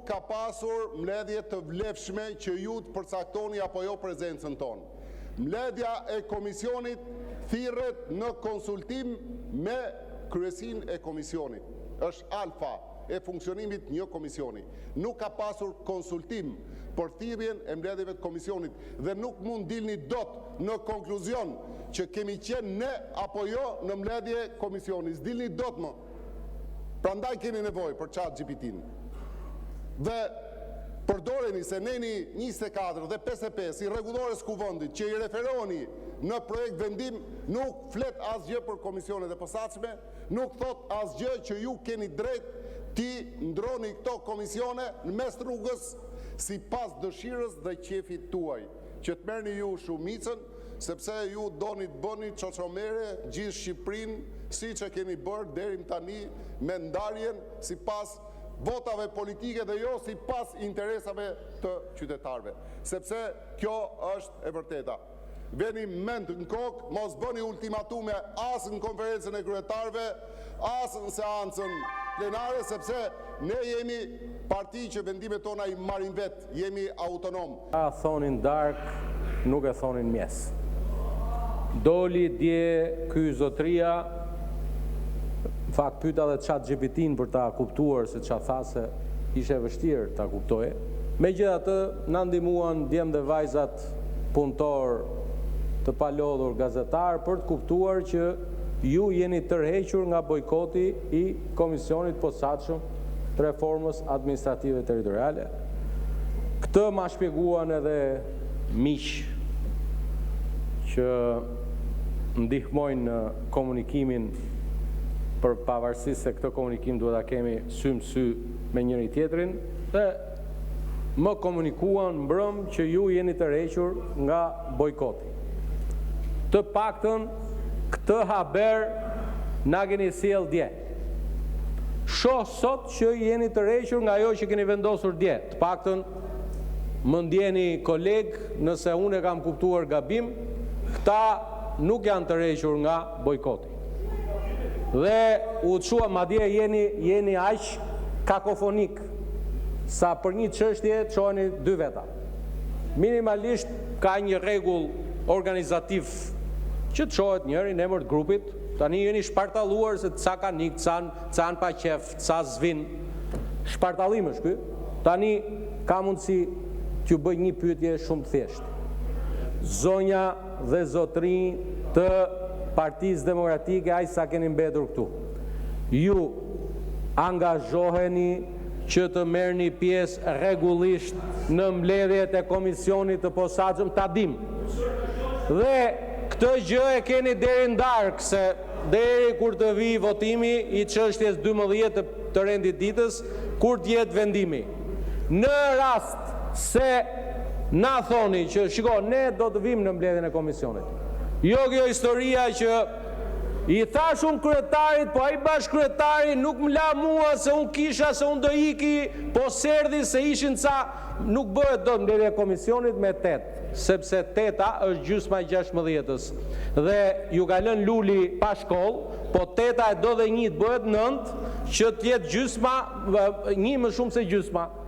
Ka pasur mbledhje të vlefshme që ju të përcaktoni apo jo prezencën tonë. Mbledhja e komisionit thirret në konsultim me kryesinë e komisionit. Është alfa e funksionimit një komisioni. Nuk ka pasur konsultim për thirrjen e mbledhjeve të komisionit dhe nuk mund dilni dot në konkluzion që kemi qenë ne apo jo në mbledhje komisioni. S'dilni dot më. Prandaj keni nevojë për ChatGPT-n. Dhe përdoreni se neni 24 dhe 55 i rregullores kuvendit që i referoni në projekt vendim nuk flet asgjë për komisionet e posaçme, nuk thot asgjë që ju keni drejt ti ndroni këto komisione në mes rrugës sipas dëshirës dhe qefit tuaj, që të merrni ju shumicën, sepse ju doni të bëni çoçomere gjithë Shqipërinë, siç e keni bërë deri tani me ndarjen sipas votave politike dhe jo sipas interesave të qytetarëve, sepse kjo është e vërteta. Veni mend në kokë, mos bëni ultimatume as në konferencën e kryetarëve, as në seancën plenare, sepse ne jemi parti që vendimet tona i marrin vet, jemi autonom. A thonin dark, nuk e thonin mjes. Doli dje ky zotria, fakt pyeta dhe ChatGPT-n për ta kuptuar se çfarë tha, se ishte vështirë ta kuptoje. Megjithatë, na ndihmuan djem dhe vajzat punëtor të palodhur gazetar për të kuptuar që ju jeni tërhequr nga bojkoti i Komisionit Posaçëm të Reformës Administrative Territoriale. Këtë ma shpjeguan edhe miq që ndihmojnë në komunikimin, për pavarësisht se këtë komunikim duhet ta kemi sy më sy me njëri tjetrin, dhe më komunikuan mbrëm që ju jeni të rrequr nga bojkoti. Të paktën këtë haber na keni sjell dje. Shoh sot që jeni të rrequr nga ajo që keni vendosur dje. Të paktën më ndjeni koleg nëse unë e kam kuptuar gabim, këta nuk janë të rrequr nga bojkoti. Dhe u çua madje jeni aq kakofonik sa për një çështje çoheni dy veta. Minimalisht ka një rregull organizativ që çohet njëri në emër të grupit. Tani jeni shpartalluar se ca kanë nik, ca pa qef, ca zvin. Shpartallim është ky. Tani ka mundësi t'ju bëj një pyetje shumë të thjeshtë. Zonja dhe zotrinj të Partisë Demokratike, aq sa keni mbetur këtu, ju angazhoheni që të merrni pjesë rregullisht në mbledhjet e Komisionit të Posaçëm, ta dim. Dhe këtë gjë e keni deri në darkë, se deri kur të vi votimi i çështjes 12 të rendit ditës, kur të jetë vendimi. Në rast se na thoni që shiko, ne do të vim në mbledhjen e Komisionit. Jo kjo historia që i thash unë kryetarit, po ai bashkryetari nuk më la mua se unë kisha, se unë do iki, po serdhi se ishin ca, nuk bëhet do mbledhja e Komisionit me 8, sepse 8-a është gjysma e 16-s. Dhe ju ka lënë Luli pa shkollë, po 8-a e do dhe 1 të bëhet 9, që të jetë gjysma, 1 më shumë se gjysma.